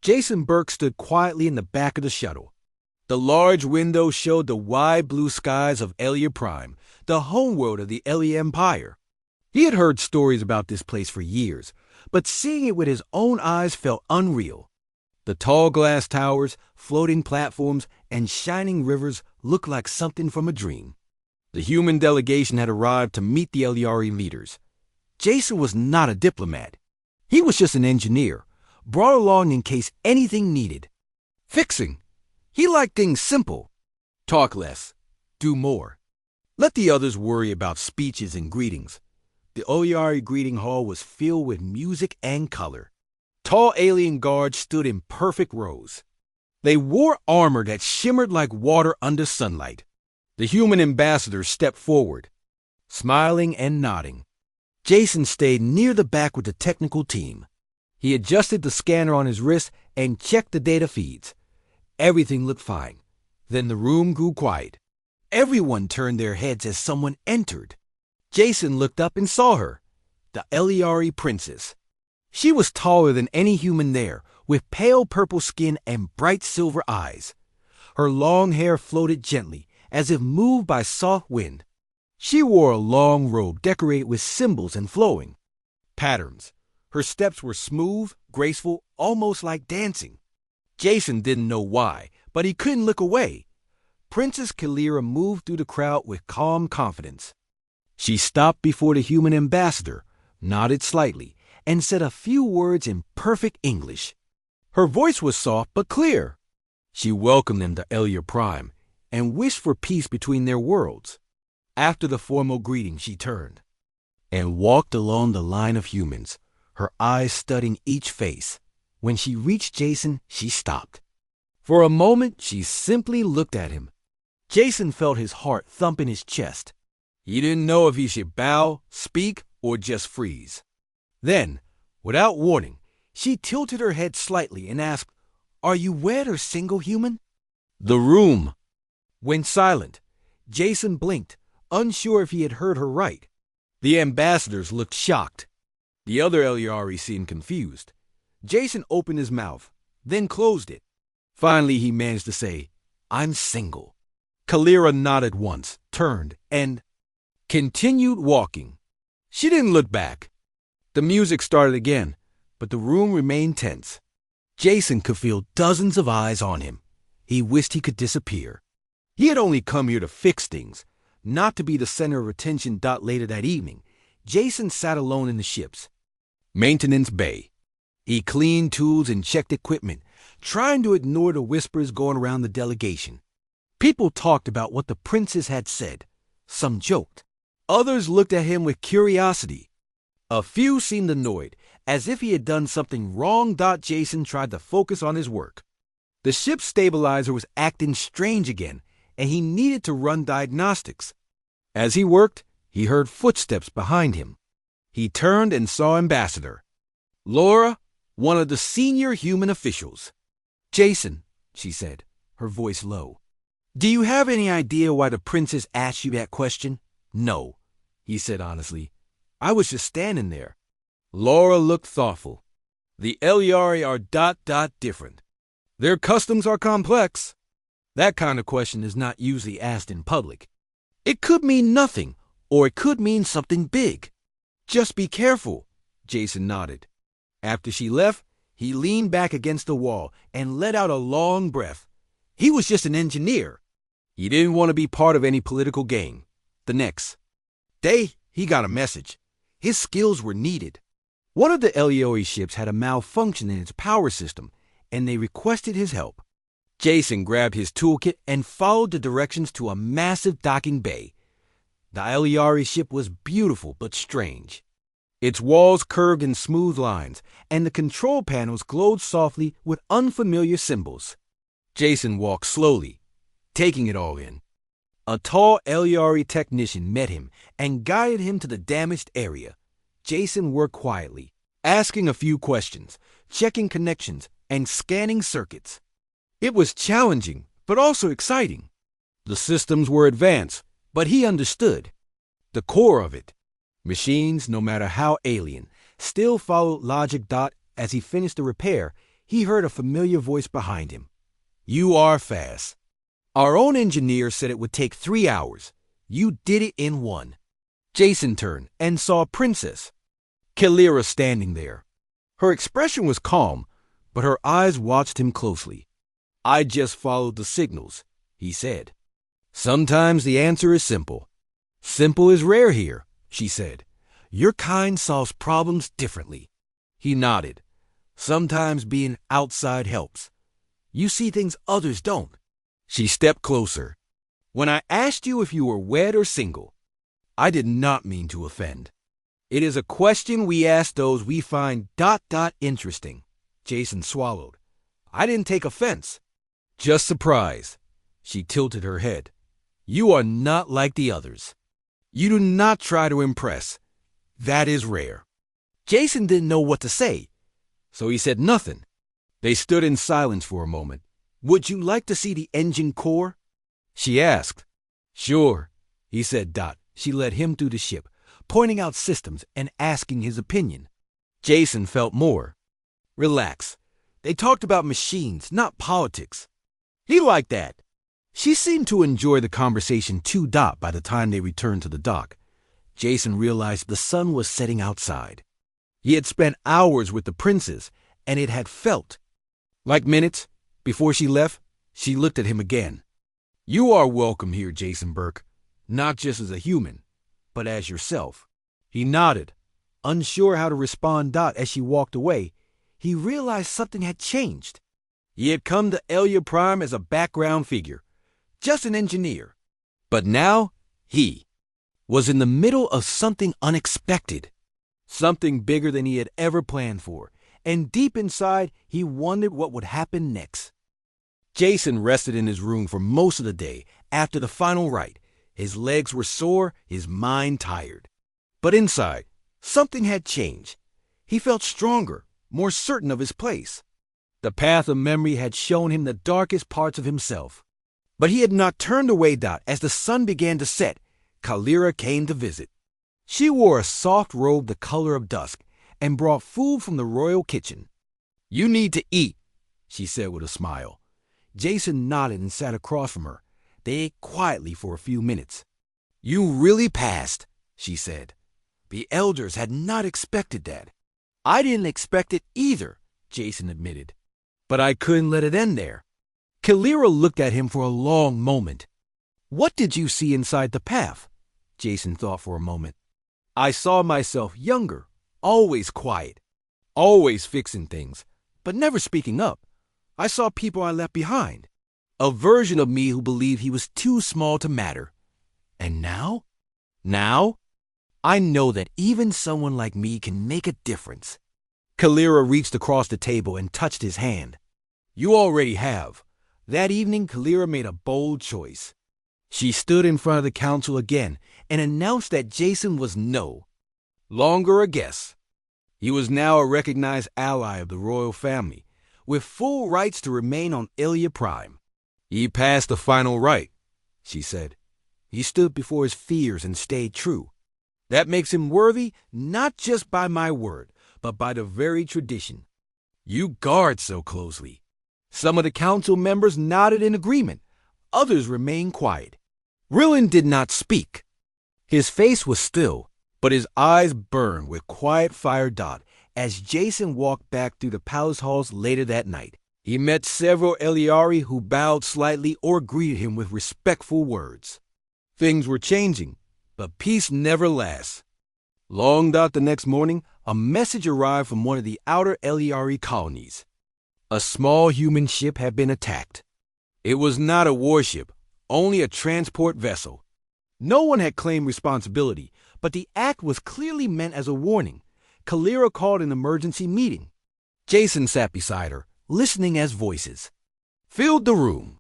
Jason Burke stood quietly in the back of the shuttle. The large window showed the wide blue skies of Elia Prime, the homeworld of the Elia Empire. He had heard stories about this place for years, but seeing it with his own eyes felt unreal. The tall glass towers, floating platforms, and shining rivers looked like something from a dream. The human delegation had arrived to meet the Eliari leaders. Jason was not a diplomat. He was just an engineer, brought along in case anything needed. Fixing. He liked things simple. Talk less. Do more. Let the others worry about speeches and greetings. The Eliari greeting hall was filled with music and color. Tall alien guards stood in perfect rows. They wore armor that shimmered like water under sunlight. The human ambassadors stepped forward, smiling and nodding. Jason stayed near the back with the technical team. He adjusted the scanner on his wrist and checked the data feeds. Everything looked fine. Then the room grew quiet. Everyone turned their heads as someone entered. Jason looked up and saw her, the Eliari princess. She was taller than any human there, with pale purple skin and bright silver eyes. Her long hair floated gently, as if moved by soft wind. She wore a long robe decorated with symbols and flowing patterns. Her steps were smooth, graceful, almost like dancing. Jason didn't know why, but he couldn't look away. Princess Kalira moved through the crowd with calm confidence. She stopped before the human ambassador, nodded slightly, and said a few words in perfect English. Her voice was soft but clear. She welcomed them to Elia Prime and wished for peace between their worlds. After the formal greeting, she turned and walked along the line of humans, her eyes studying each face. When she reached Jason, she stopped. For a moment, she simply looked at him. Jason felt his heart thump in his chest. He didn't know if he should bow, speak, or just freeze. Then, without warning, she tilted her head slightly and asked, "Are you wed or single, human?" The room went silent. Jason blinked, unsure if he had heard her right. The ambassadors looked shocked. The other Eliari seemed confused. Jason opened his mouth, then closed it. Finally, he managed to say, "I'm single." Kalira nodded once, turned, and continued walking. She didn't look back. The music started again, but the room remained tense. Jason could feel dozens of eyes on him. He wished he could disappear. He had only come here to fix things, not to be the center of attention. Later that evening, Jason sat alone in the ship's maintenance bay. He cleaned tools and checked equipment, trying to ignore the whispers going around the delegation. People talked about what the princess had said. Some joked. Others looked at him with curiosity. A few seemed annoyed, as if he had done something wrong. Jason tried to focus on his work. The ship's stabilizer was acting strange again, and he needed to run diagnostics. As he worked, he heard footsteps behind him. He turned and saw Ambassador Laura, one of the senior human officials. "Jason," she said, her voice low, "do you have any idea why the princess asked you that question?" "No," he said honestly. "I was just standing there." Laura looked thoughtful. "The Eliari are different. Their customs are complex. That kind of question is not usually asked in public. It could mean nothing, or it could mean something big. Just be careful." Jason nodded. After she left, he leaned back against the wall and let out a long breath. He was just an engineer. He didn't want to be part of any political game. The next day, he got a message. His skills were needed. One of the Eliori ships had a malfunction in its power system, and they requested his help. Jason grabbed his toolkit and followed the directions to a massive docking bay. The Eliari ship was beautiful but strange. Its walls curved in smooth lines, and the control panels glowed softly with unfamiliar symbols. Jason walked slowly, taking it all in. A tall Eliari technician met him and guided him to the damaged area. Jason worked quietly, asking a few questions, checking connections, and scanning circuits. It was challenging, but also exciting. The systems were advanced, but he understood the core of it. Machines, no matter how alien, still followed logic. As he finished the repair, he heard a familiar voice behind him. You are fast. Our own engineer said it would take 3 hours. You did it in 1. Jason turned and saw Princess Kalira standing there. Her expression was calm, but her eyes watched him closely. I just followed the signals, he said. Sometimes the answer is simple. Simple is rare here, she said. Your kind solves problems differently. He nodded. Sometimes being outside helps. You see things others don't. She stepped closer. When I asked you if you were wed or single, I did not mean to offend. It is a question we ask those we find ... interesting. Jason swallowed. I didn't take offense. Just surprised. She tilted her head. You are not like the others. You do not try to impress. That is rare. Jason didn't know what to say, so he said nothing. They stood in silence for a moment. Would you like to see the engine core? She asked. Sure, he said. She led him through the ship, pointing out systems and asking his opinion. Jason felt more. Relax. They talked about machines, not politics. He liked that. She seemed to enjoy the conversation too. By the time they returned to the dock, Jason realized the sun was setting outside. He had spent hours with the princess, and it had felt like minutes. Before she left, she looked at him again. You are welcome here, Jason Burke, not just as a human, but as yourself. He nodded, unsure how to respond. As she walked away, he realized something had changed. He had come to Elia Prime as a background figure, just an engineer. But now, he was in the middle of something unexpected, something bigger than he had ever planned for, and deep inside, he wondered what would happen next. Jason rested in his room for most of the day after the final rite. His legs were sore, his mind tired. But inside, something had changed. He felt stronger, more certain of his place. The path of memory had shown him the darkest parts of himself. But he had not turned away. As the sun began to set, Kalira came to visit. She wore a soft robe the color of dusk and brought food from the royal kitchen. You need to eat, she said with a smile. Jason nodded and sat across from her. They ate quietly for a few minutes. You really passed, she said. The elders had not expected that. I didn't expect it either, Jason admitted. But I couldn't let it end there. Kalira looked at him for a long moment. What did you see inside the path? Jason thought for a moment. I saw myself younger, always quiet, always fixing things, but never speaking up. I saw people I left behind, a version of me who believed he was too small to matter. And now? Now? I know that even someone like me can make a difference. Kalira reached across the table and touched his hand. You already have. That evening, Kalira made a bold choice. She stood in front of the council again and announced that Jason was no longer a guest. He was now a recognized ally of the royal family, with full rights to remain on Elia Prime. He passed the final rite, she said. He stood before his fears and stayed true. That makes him worthy not just by my word, but by the very tradition you guard so closely. Some of the council members nodded in agreement. Others remained quiet. Rillen did not speak. His face was still, but his eyes burned with quiet fire. As Jason walked back through the palace halls later that night, he met several Eliari who bowed slightly or greeted him with respectful words. Things were changing, but peace never lasts. Long the next morning, a message arrived from one of the outer Eliari colonies. A small human ship had been attacked. It was not a warship, only a transport vessel. No one had claimed responsibility, but the act was clearly meant as a warning. Kalira called an emergency meeting. Jason sat beside her, listening as voices filled the room.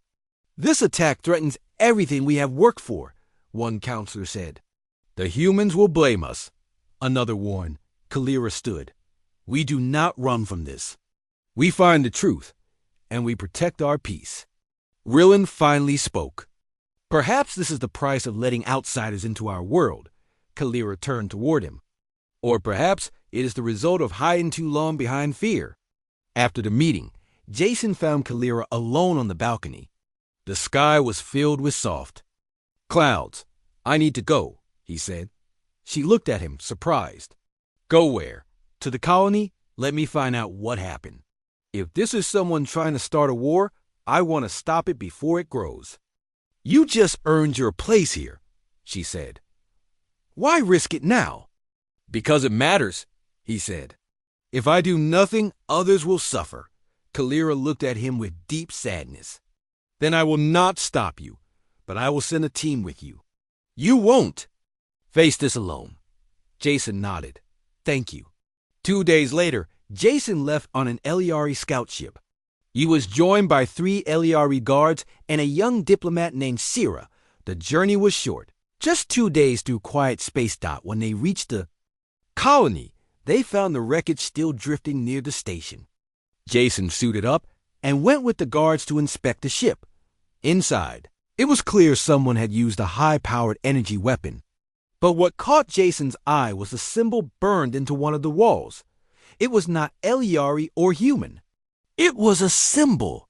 This attack threatens everything we have worked for, one counselor said. The humans will blame us, another warned. Kalira stood. We do not run from this. We find the truth, and we protect our peace. Rillen finally spoke. Perhaps this is the price of letting outsiders into our world. Kalira turned toward him. Or perhaps it is the result of hiding too long behind fear. After the meeting, Jason found Kalira alone on the balcony. The sky was filled with soft clouds. "I need to go," he said. She looked at him, surprised. "Go where? To the colony? Let me find out what happened. If this is someone trying to start a war, I want to stop it before it grows." "You just earned your place here," she said. "Why risk it now?" "Because it matters," he said. "If I do nothing, others will suffer." Kalira looked at him with deep sadness. "Then I will not stop you, but I will send a team with you." "You won't." "Face this alone." Jason nodded. "Thank you." 2 days later, Jason left on an Eliari scout ship. He was joined by 3 Eliari guards and a young diplomat named Sira. The journey was short, just 2 days through quiet space dot. When they reached the colony, they found the wreckage still drifting near the station. Jason suited up and went with the guards to inspect the ship. Inside, it was clear someone had used a high-powered energy weapon. But what caught Jason's eye was a symbol burned into one of the walls. It was not Eliari or human. It was a symbol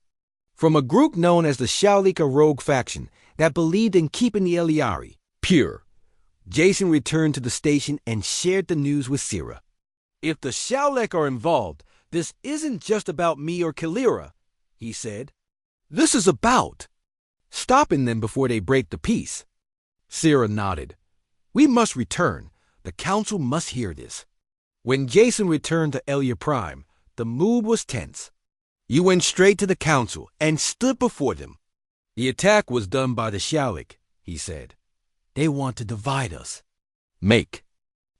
from a group known as the Shaolika Rogue Faction that believed in keeping the Eliari pure. Jason returned to the station and shared the news with Sira. "If the Shaolek are involved, this isn't just about me or Kalira," he said. "This is about stopping them before they break the peace." Sira nodded. "We must return. The council must hear this." When Jason returned to Elia Prime, the mood was tense. He went straight to the council and stood before them. "The attack was done by the Shaolek," he said. "They want to divide us.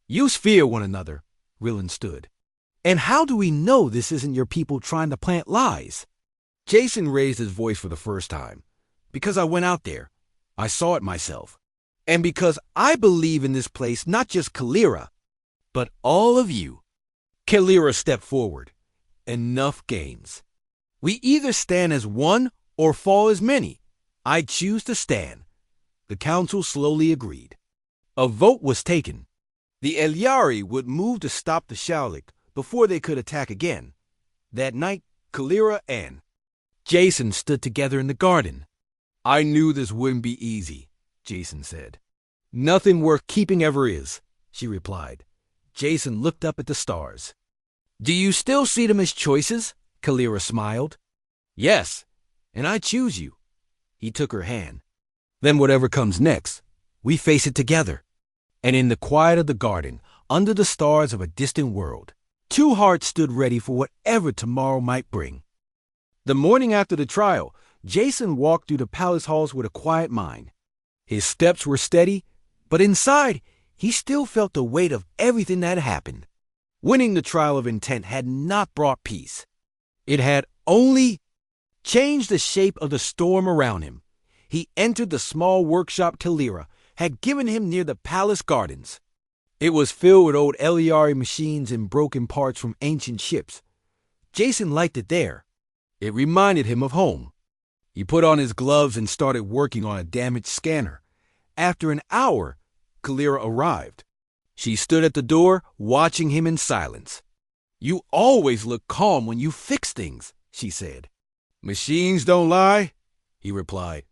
Use fear one another," Rillan stood. "And how do we know this isn't your people trying to plant lies?" Jason raised his voice for the first time. "Because I went out there. I saw it myself. And because I believe in this place, not just Kalira, but all of you." Kalira stepped forward. "Enough games. We either stand as one or fall as many. I choose to stand." The council slowly agreed. A vote was taken. The Eliari would move to stop the Shaolek before they could attack again. That night, Kalira and Jason stood together in the garden. "I knew this wouldn't be easy," Jason said. "Nothing worth keeping ever is," she replied. Jason looked up at the stars. "Do you still see them as choices?" Kalira smiled. "Yes, and I choose you." He took her hand. "Then whatever comes next, we face it together." And in the quiet of the garden, under the stars of a distant world, 2 hearts stood ready for whatever tomorrow might bring. The morning after the trial, Jason walked through the palace halls with a quiet mind. His steps were steady, but inside, he still felt the weight of everything that had happened. Winning the trial of intent had not brought peace. It had only changed the shape of the storm around him. He entered the small workshop Kalira had given him near the palace gardens. It was filled with old Eliari machines and broken parts from ancient ships. Jason liked it there. It reminded him of home. He put on his gloves and started working on a damaged scanner. After an hour, Kalira arrived. She stood at the door, watching him in silence. "You always look calm when you fix things," she said. "Machines don't lie," he replied.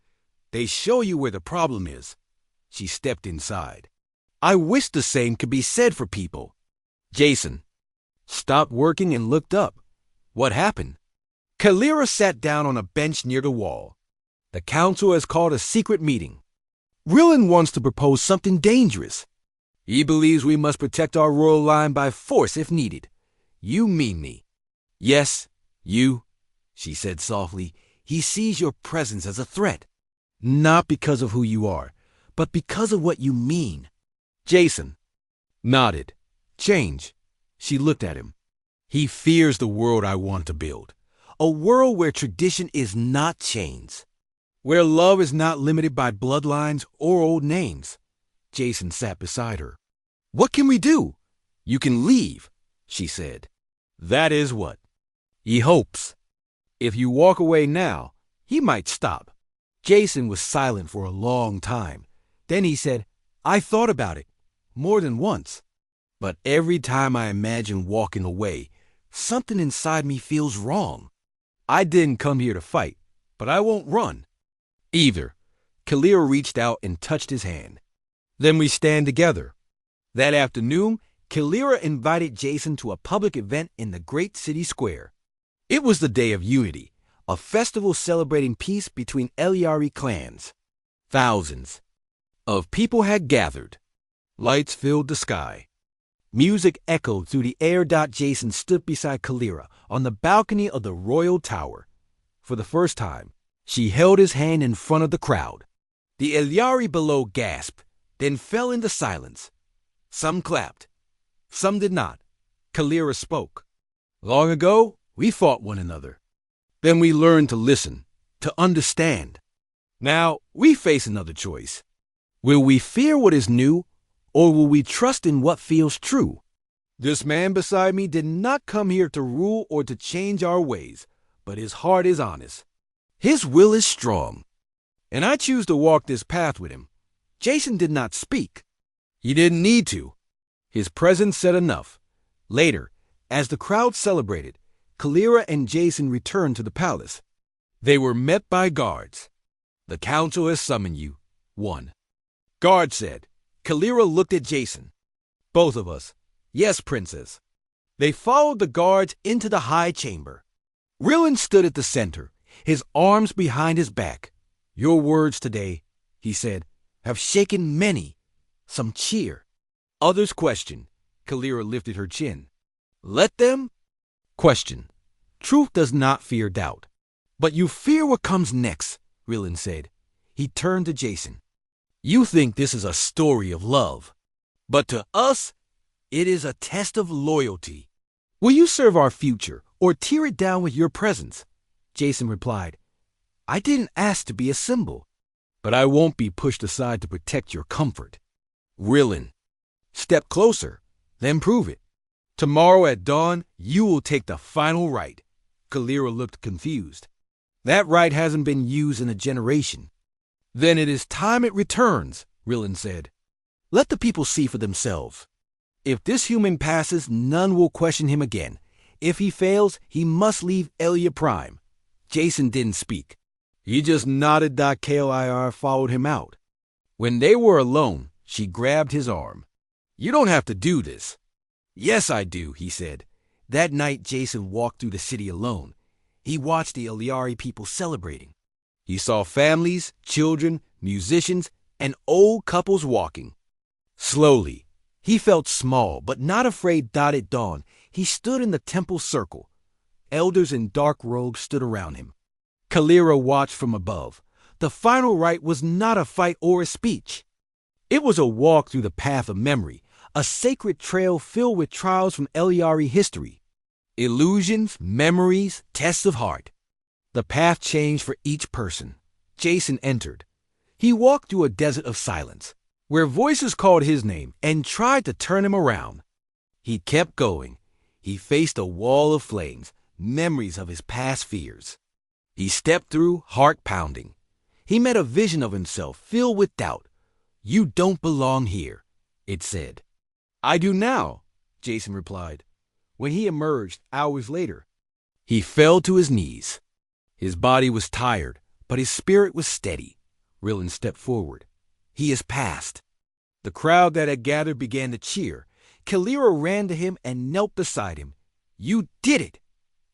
"They show you where the problem is." She stepped inside. "I wish the same could be said for people." Jason stopped working and looked up. "What happened?" Kalira sat down on a bench near the wall. "The council has called a secret meeting. Rillan wants to propose something dangerous. He believes we must protect our royal line by force if needed. You mean me?" "Yes, you," she said softly. "He sees your presence as a threat. Not because of who you are, but because of what you mean." Jason nodded. "Change." She looked at him. "He fears the world I want to build. A world where tradition is not chains. Where love is not limited by bloodlines or old names." Jason sat beside her. "What can we do?" "You can leave," she said. "That is what he hopes. If you walk away now, he might stop." Jason was silent for a long time. Then he said, "I thought about it more than once. But every time I imagine walking away, something inside me feels wrong. I didn't come here to fight, but I won't run either. Kalira reached out and touched his hand. Then we stand together. That afternoon, Kalira invited Jason to a public event in the great city square. It was the Day of Unity, a festival celebrating peace between Eliari clans. Thousands of people had gathered. Lights filled the sky. Music echoed through the air. Jason stood beside Kalira on the balcony of the royal tower. For the first time, she held his hand in front of the crowd. The Eliari below gasped, then fell into silence. Some clapped. Some did not. Kalira spoke. Long ago, we fought one another. Then we learned to listen, to understand. Now, we face another choice. Will we fear what is new, or will we trust in what feels true? This man beside me did not come here to rule or to change our ways, but his heart is honest. His will is strong. And I choose to walk this path with him. Jason did not speak. He didn't need to. His presence said enough. Later, as the crowd celebrated, Kalira and Jason returned to the palace. They were met by guards. The council has summoned you. One guard said. Kalira looked at Jason. Both of us. Yes, princess. They followed the guards into the high chamber. Rillen stood at the center, his arms behind his back. Your words today, he said, have shaken many. Some cheer. Others question. Kalira lifted her chin. Let them question. Truth does not fear doubt. But you fear what comes next, Rillen said. He turned to Jason. You think this is a story of love. But to us, it is a test of loyalty. Will you serve our future or tear it down with your presence? Jason replied, I didn't ask to be a symbol, but I won't be pushed aside to protect your comfort. Rillen, step closer, then prove it. Tomorrow at dawn, you will take the final rite. Kalira looked confused. That rite hasn't been used in a generation. Then it is time it returns, Rillen said. Let the people see for themselves. If this human passes, none will question him again. If he fails, he must leave Elia Prime. Jason didn't speak. He just nodded. Kalir followed him out. When they were alone, she grabbed his arm. You don't have to do this. Yes, I do, he said. That night, Jason walked through the city alone. He watched the Eliari people celebrating. He saw families, children, musicians, and old couples walking. Slowly, he felt small, but not afraid. At dawn, he stood in the temple circle. Elders in dark robes stood around him. Kalira watched from above. The final rite was not a fight or a speech. It was a walk through the path of memory, a sacred trail filled with trials from Eliari history. Illusions, memories, tests of heart. The path changed for each person. Jason entered. He walked through a desert of silence, where voices called his name and tried to turn him around. He kept going. He faced a wall of flames, memories of his past fears. He stepped through, heart pounding. He met a vision of himself filled with doubt. You don't belong here, it said. I do now, Jason replied. When he emerged hours later, he fell to his knees. His body was tired, but his spirit was steady. Rillen stepped forward. He is past. The crowd that had gathered began to cheer. Kalira ran to him and knelt beside him. You did it!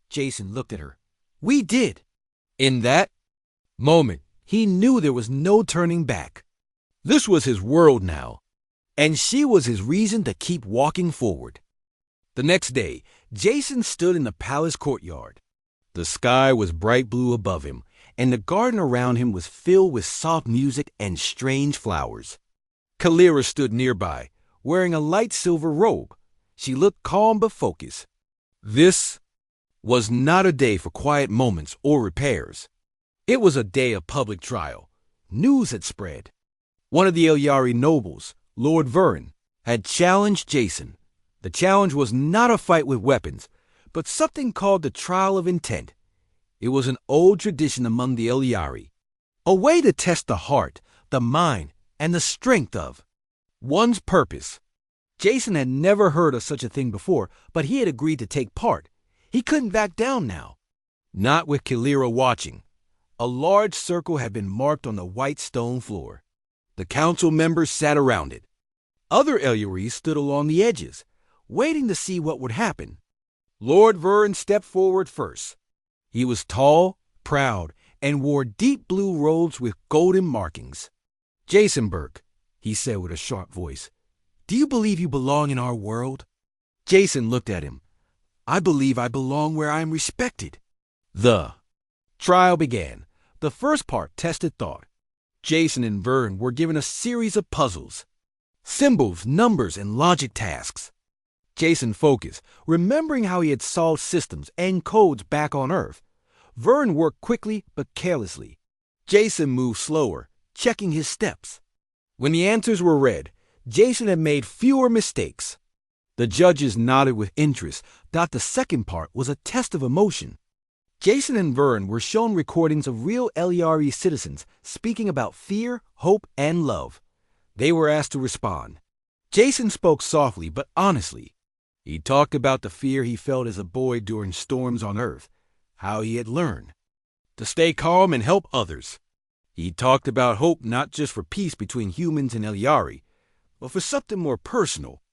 Jason looked at her. We did. In that moment, he knew there was no turning back. This was his world now, and she was his reason to keep walking forward. The next day, Jason stood in the palace courtyard. The sky was bright blue above him, and the garden around him was filled with soft music and strange flowers. Kalira stood nearby, wearing a light silver robe. She looked calm but focused. This was not a day for quiet moments or repairs. It was a day of public trial. News had spread. One of the Eliari nobles, Lord Vern, had challenged Jason. The challenge was not a fight with weapons, but something called the trial of intent. It was an old tradition among the Eliari, a way to test the heart, the mind, and the strength of one's purpose. Jason had never heard of such a thing before, but he had agreed to take part. He couldn't back down now. Not with Kalira watching. A large circle had been marked on the white stone floor. The council members sat around it. Other Elyaries stood along the edges, waiting to see what would happen. Lord Vern stepped forward first. He was tall, proud, and wore deep blue robes with golden markings. "Jason Burke," he said with a sharp voice, "do you believe you belong in our world?" Jason looked at him. "I believe I belong where I am respected." The trial began. The first part tested thought. Jason and Vern were given a series of puzzles. Symbols, numbers, and logic tasks. Jason focused, remembering how he had solved systems and codes back on Earth. Vern worked quickly but carelessly. Jason moved slower, checking his steps. When the answers were read, Jason had made fewer mistakes. The judges nodded with interest, thought the second part was a test of emotion. Jason and Vern were shown recordings of real Elyari citizens speaking about fear, hope, and love. They were asked to respond. Jason spoke softly but honestly. He talked about the fear he felt as a boy during storms on Earth, how he had learned to stay calm and help others. He talked about hope not just for peace between humans and Elyari, but for something more personal.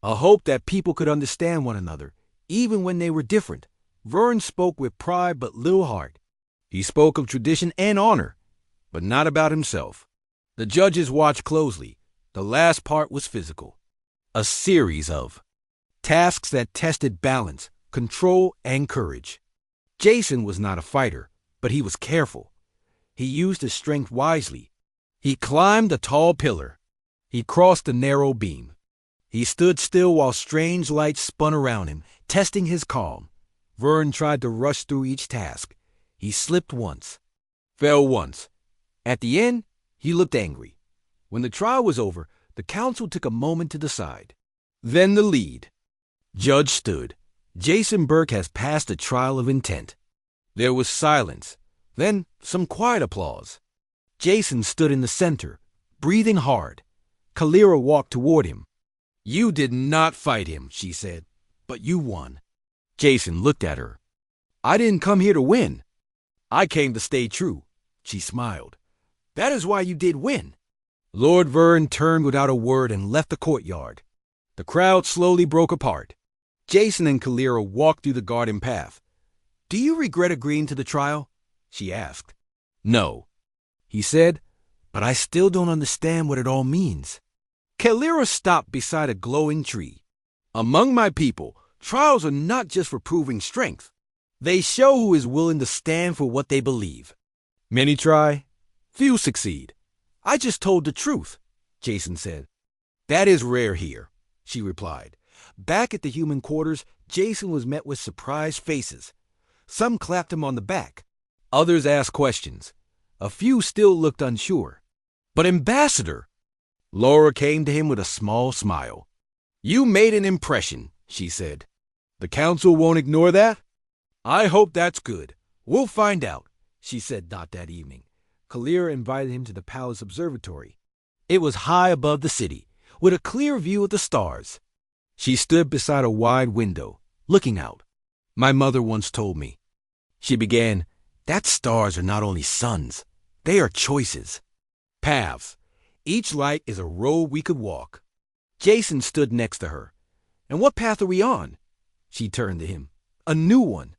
A hope that people could understand one another, even when they were different. Vern spoke with pride but little heart. He spoke of tradition and honor, but not about himself. The judges watched closely. The last part was physical. A series of tasks that tested balance, control, and courage. Jason was not a fighter, but he was careful. He used his strength wisely. He climbed a tall pillar. He crossed a narrow beam. He stood still while strange lights spun around him, testing his calm. Vern tried to rush through each task. He slipped once, fell once. At the end, he looked angry. When the trial was over, the council took a moment to decide. Then the lead judge stood. "Jason Burke has passed the trial of intent." There was silence, then some quiet applause. Jason stood in the center, breathing hard. Kalira walked toward him. "You did not fight him," she said, "but you won." Jason looked at her. "I didn't come here to win. I came to stay true." She smiled. "That is why you did win." Lord Vern turned without a word and left the courtyard. The crowd slowly broke apart. Jason and Kalira walked through the garden path. "Do you regret agreeing to the trial?" she asked. "No," he said, "but I still don't understand what it all means." Kalira stopped beside a glowing tree. "Among my people, trials are not just for proving strength. They show who is willing to stand for what they believe. Many try, few succeed. I just told the truth," Jason said. "That is rare here," she replied. Back at the human quarters, Jason was met with surprised faces. Some clapped him on the back. Others asked questions. A few still looked unsure. "But Ambassador!" Laura came to him with a small smile. "You made an impression," she said. "The council won't ignore that?" "I hope that's good. We'll find out," she said not that evening. Kalira invited him to the palace observatory. It was high above the city, with a clear view of the stars. She stood beside a wide window, looking out. "My mother once told me," she began, "that stars are not only suns, they are choices. Paths. Each light is a road we could walk." Jason stood next to her. "And what path are we on?" She turned to him. "A new one.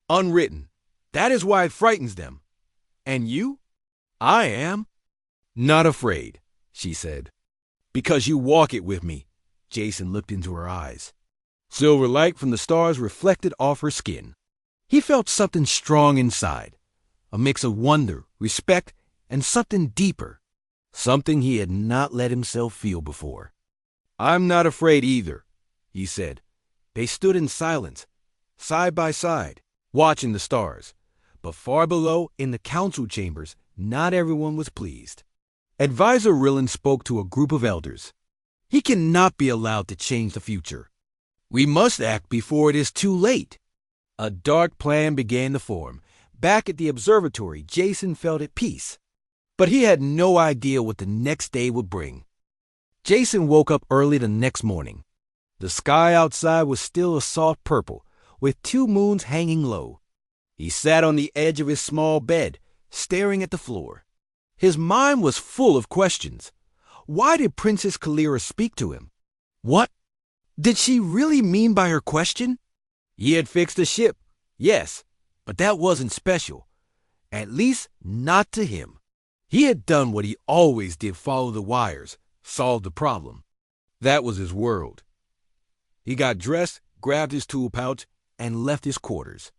Unwritten. That is why it frightens them." "And you?" "I am not afraid," she said. "Because you walk it with me." Jason looked into her eyes. Silver light from the stars reflected off her skin. He felt something strong inside, a mix of wonder, respect, and something deeper, something he had not let himself feel before. "I'm not afraid either," he said. They stood in silence, side by side, watching the stars. But far below, in the council chambers, not everyone was pleased. Advisor Rillen spoke to a group of elders. "He cannot be allowed to change the future. We must act before it is too late." A dark plan began to form. Back at the observatory, Jason felt at peace. But he had no idea what the next day would bring. Jason woke up early the next morning. The sky outside was still a soft purple, with 2 moons hanging low. He sat on the edge of his small bed, staring at the floor. His mind was full of questions. Why did Princess Kalira speak to him? What did she really mean by her question? He had fixed the ship, yes, but that wasn't special. At least not to him. He had done what he always did: follow the wires, solve the problem. That was his world. He got dressed, grabbed his tool pouch, and left his quarters.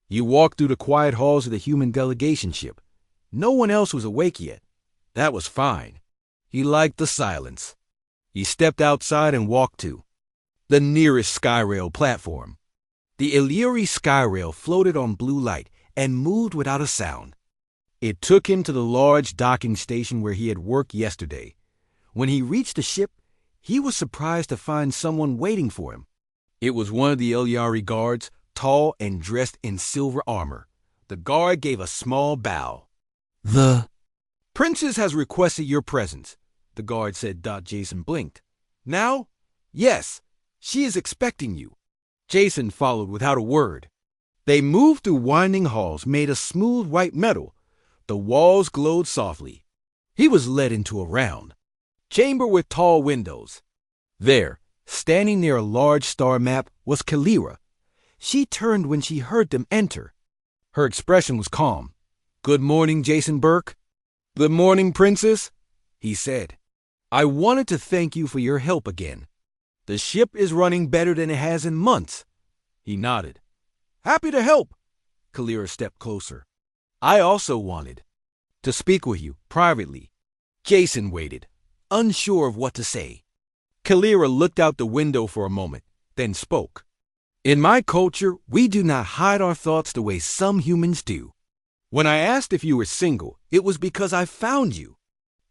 He walked through the quiet halls of the human delegation ship. No one else was awake yet. That was fine. He liked the silence. He stepped outside and walked to the nearest Skyrail platform. The Illyri Skyrail floated on blue light and moved without a sound. It took him to the large docking station where he had worked yesterday. When he reached the ship, he was surprised to find someone waiting for him. It was one of the Illyri guards, tall and dressed in silver armor. The guard gave a small bow. "The princess has requested your presence," the guard said. Jason blinked. "Now?" "Yes, she is expecting you." Jason followed without a word. They moved through winding halls made of smooth white metal. The walls glowed softly. He was led into a round chamber with tall windows. There, standing near a large star map, was Kalira. She turned when she heard them enter. Her expression was calm. "Good morning, Jason Burke." "Good morning, Princess," he said. "I wanted to thank you for your help again. The ship is running better than it has in months." He nodded. "Happy to help." Kalira stepped closer. "I also wanted to speak with you privately." Jason waited, unsure of what to say. Kalira looked out the window for a moment, then spoke. "In my culture, we do not hide our thoughts the way some humans do. When I asked if you were single, it was because I found you."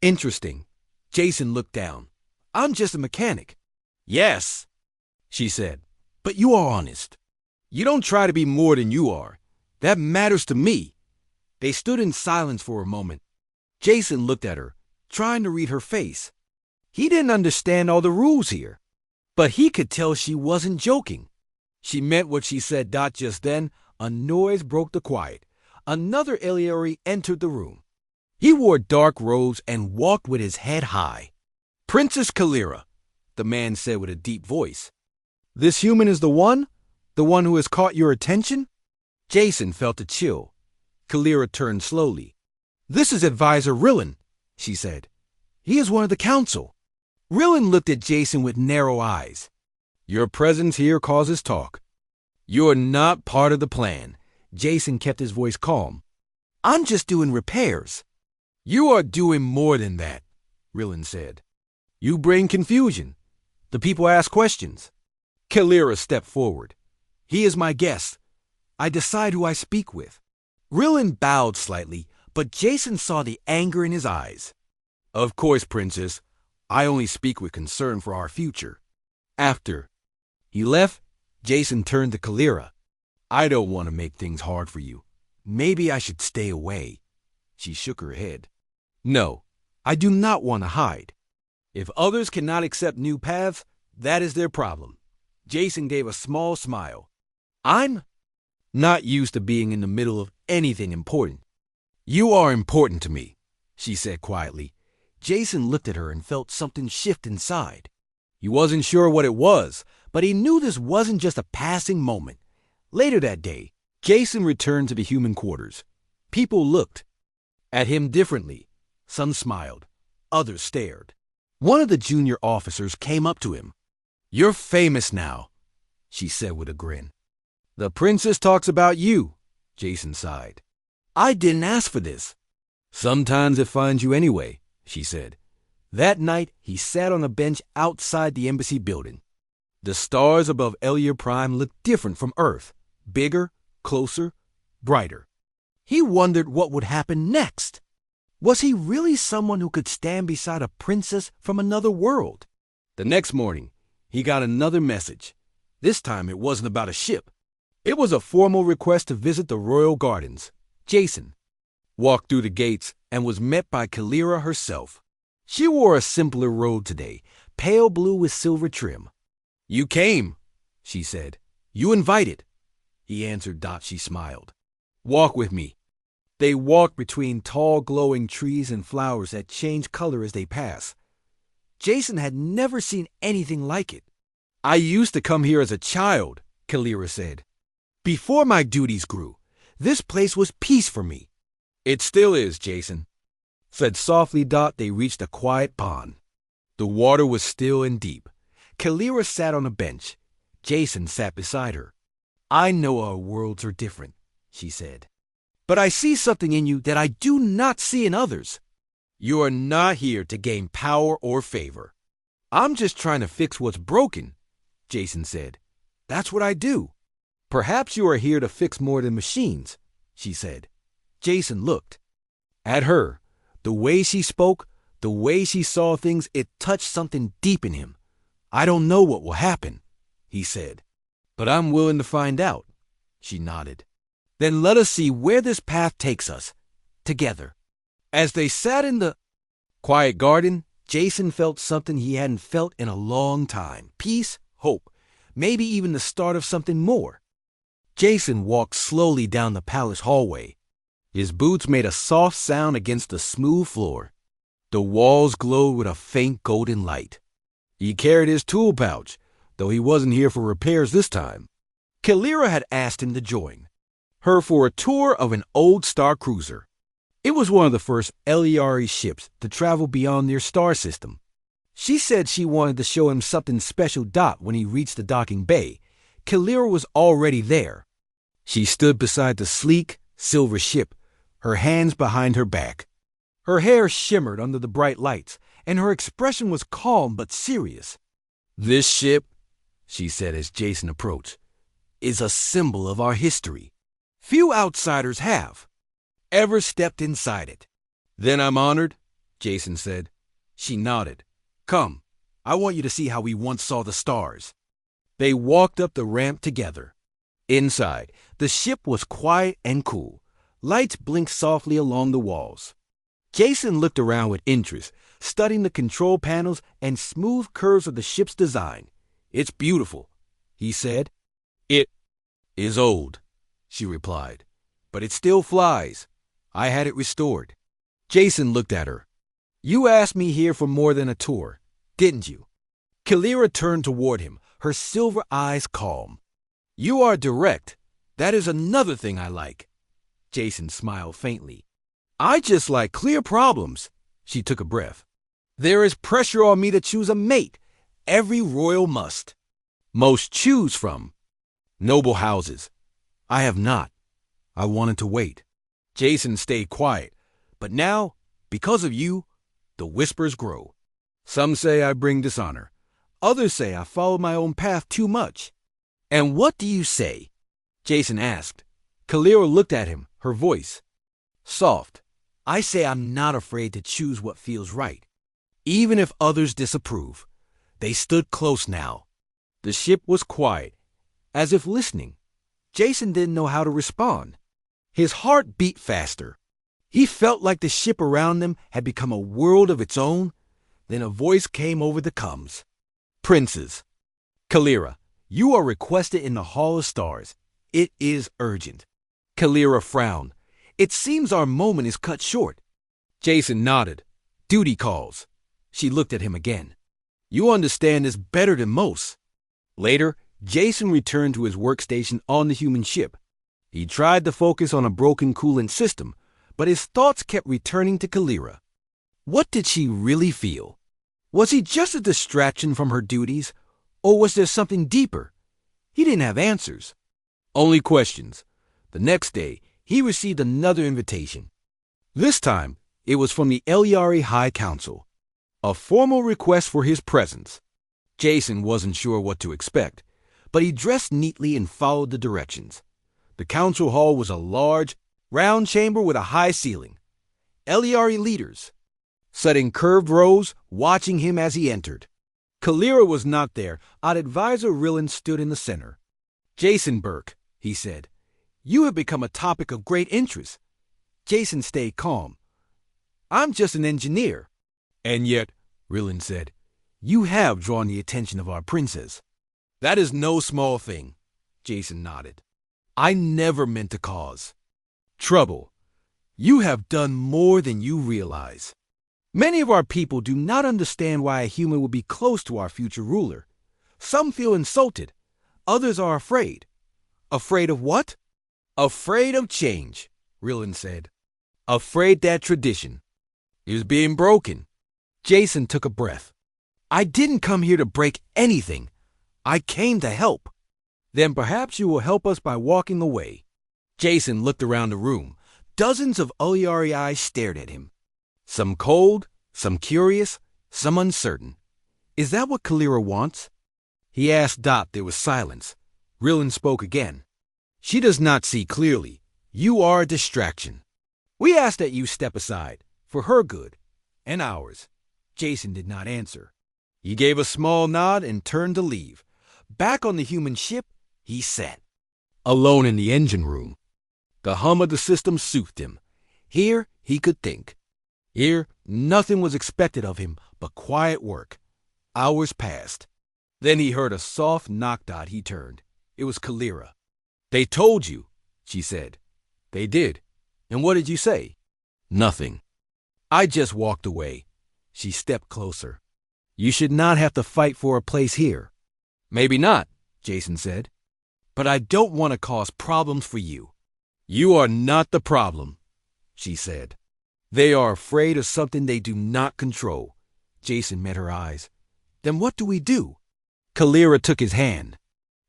"Interesting." Jason looked down. "I'm just a mechanic." "Yes," she said, "but you are honest. You don't try to be more than you are. That matters to me." They stood in silence for a moment. Jason looked at her, trying to read her face. He didn't understand all the rules here, but he could tell she wasn't joking. She meant what she said. Just then, a noise broke the quiet. Another Illyri entered the room. He wore dark robes and walked with his head high. "Princess Kalira," the man said with a deep voice. "This human is the one who has caught your attention?" Jason felt a chill. Kalira turned slowly. "This is Advisor Rillen," she said. "He is one of the council." Rillen looked at Jason with narrow eyes. "Your presence here causes talk. You're not part of the plan." Jason kept his voice calm. "I'm just doing repairs." "You are doing more than that," Rillen said. "You bring confusion. The people ask questions." Kalira stepped forward. "He is my guest. I decide who I speak with." Rillen bowed slightly, but Jason saw the anger in his eyes. "Of course, Princess. I only speak with concern for our future." After he left, Jason turned to Kalira. "I don't want to make things hard for you. Maybe I should stay away." She shook her head. "No, I do not want to hide. If others cannot accept new paths, that is their problem." Jason gave a small smile. "I'm not used to being in the middle of anything important." "You are important to me," she said quietly. Jason looked at her and felt something shift inside. He wasn't sure what it was, but he knew this wasn't just a passing moment. Later that day, Jason returned to the human quarters. People looked at him differently. Some smiled. Others stared. One of the junior officers came up to him. "You're famous now," she said with a grin. "The princess talks about you," Jason sighed. "I didn't ask for this." "Sometimes it finds you anyway," she said. That night, he sat on a bench outside the embassy building. The stars above Elliot Prime looked different from Earth. Bigger, closer, brighter. He wondered what would happen next. Was he really someone who could stand beside a princess from another world? The next morning, he got another message. This time it wasn't about a ship. It was a formal request to visit the royal gardens. Jason walked through the gates and was met by Kalira herself. She wore a simpler robe today, pale blue with silver trim. "You came," she said. "You invited." He answered. She smiled. Walk with me. They walked between tall, glowing trees and flowers that changed color as they passed. Jason had never seen anything like it. I used to come here as a child, Kalira said. Before my duties grew, this place was peace for me. It still is, Jason, said softly. They reached a quiet pond. The water was still and deep. Kalira sat on a bench. Jason sat beside her. I know our worlds are different, she said. But I see something in you that I do not see in others. You are not here to gain power or favor. I'm just trying to fix what's broken, Jason said. That's what I do. Perhaps you are here to fix more than machines, she said. Jason looked at her. The way she spoke, the way she saw things, it touched something deep in him. I don't know what will happen, he said. But I'm willing to find out, she nodded. Then let us see where this path takes us, together. As they sat in the quiet garden, Jason felt something he hadn't felt in a long time. Peace, hope, maybe even the start of something more. Jason walked slowly down the palace hallway. His boots made a soft sound against the smooth floor. The walls glowed with a faint golden light. He carried his tool pouch, though he wasn't here for repairs this time. Kalira had asked him to join her for a tour of an old star cruiser. It was one of the first LERE ships to travel beyond their star system. She said she wanted to show him something special. When he reached the docking bay, Kalira was already there. She stood beside the sleek, silver ship, her hands behind her back. Her hair shimmered under the bright lights, and her expression was calm but serious. This ship, she said as Jason approached, is a symbol of our history. Few outsiders have ever stepped inside it. Then I'm honored, Jason said. She nodded. Come, I want you to see how we once saw the stars. They walked up the ramp together. Inside, the ship was quiet and cool. Lights blinked softly along the walls. Jason looked around with interest, studying the control panels and smooth curves of the ship's design. It's beautiful, he said. It is old, she replied, but it still flies. I had it restored. Jason looked at her. You asked me here for more than a tour, didn't you? Kalira turned toward him, her silver eyes calm. You are direct. That is another thing I like. Jason smiled faintly. I just like clear problems. She took a breath. There is pressure on me to choose a mate. Every royal must. Most choose from noble houses. I have not. I wanted to wait. Jason stayed quiet. But now, because of you, the whispers grow. Some say I bring dishonor. Others say I followed my own path too much. And what do you say? Jason asked. Kalira looked at him, her voice soft. I say I'm not afraid to choose what feels right, even if others disapprove. They stood close now. The ship was quiet, as if listening. Jason didn't know how to respond. His heart beat faster. He felt like the ship around them had become a world of its own. Then a voice came over the comms. Princes. Kalira, you are requested in the Hall of Stars. It is urgent. Kalira frowned. It seems our moment is cut short. Jason nodded. Duty calls. She looked at him again. You understand this better than most. Later, Jason returned to his workstation on the human ship. He tried to focus on a broken coolant system, but his thoughts kept returning to Kalira. What did she really feel? Was he just a distraction from her duties, or was there something deeper? He didn't have answers. Only questions. The next day, he received another invitation. This time, it was from the LERE High Council. A formal request for his presence. Jason wasn't sure what to expect, but he dressed neatly and followed the directions. The council hall was a large, round chamber with a high ceiling. LERE leaders sat in curved rows, watching him as he entered. Kalira was not there. Odd Advisor Rillen stood in the center. Jason Burke, he said, you have become a topic of great interest. Jason stayed calm. I'm just an engineer. And yet, Rillen said, you have drawn the attention of our princess. That is no small thing, Jason nodded. I never meant to cause Trouble. You have done more than you realize. Many of our people do not understand why a human would be close to our future ruler. Some feel insulted. Others are afraid. Afraid of what? Afraid of change, Rillen said. Afraid that tradition is being broken. Jason took a breath. I didn't come here to break anything. I came to help. Then perhaps you will help us by walking away. Jason looked around the room. Dozens of Uliari eyes stared at him. Some cold, some curious, some uncertain. Is that what Kalira wants? He asked Dot. There was silence. Rillen spoke again. She does not see clearly. You are a distraction. We ask that you step aside, for her good, and ours. Jason did not answer. He gave a small nod and turned to leave. Back on the human ship, he sat, alone in the engine room. The hum of the system soothed him. Here, he could think. Here, nothing was expected of him but quiet work. Hours passed. Then he heard a soft knock. Dot. He turned. It was Kalira. They told you, she said. They did. And what did you say? Nothing. I just walked away. She stepped closer. You should not have to fight for a place here. Maybe not, Jason said. But I don't want to cause problems for you. You are not the problem, she said. They are afraid of something they do not control. Jason met her eyes. Then what do we do? Kalira took his hand.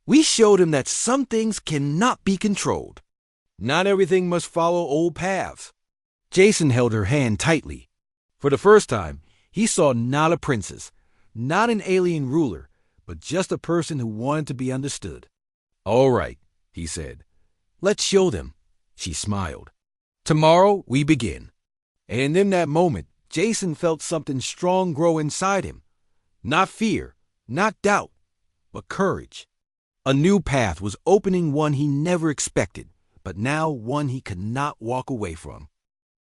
We showed him that some things cannot be controlled. Not everything must follow old paths. Jason held her hand tightly. For the first time, he saw not a princess, not an alien ruler, but just a person who wanted to be understood. All right, he said. Let's show them. She smiled. Tomorrow we begin. And in that moment, Jason felt something strong grow inside him. Not fear, not doubt, but courage. A new path was opening, one he never expected, but now one he could not walk away from.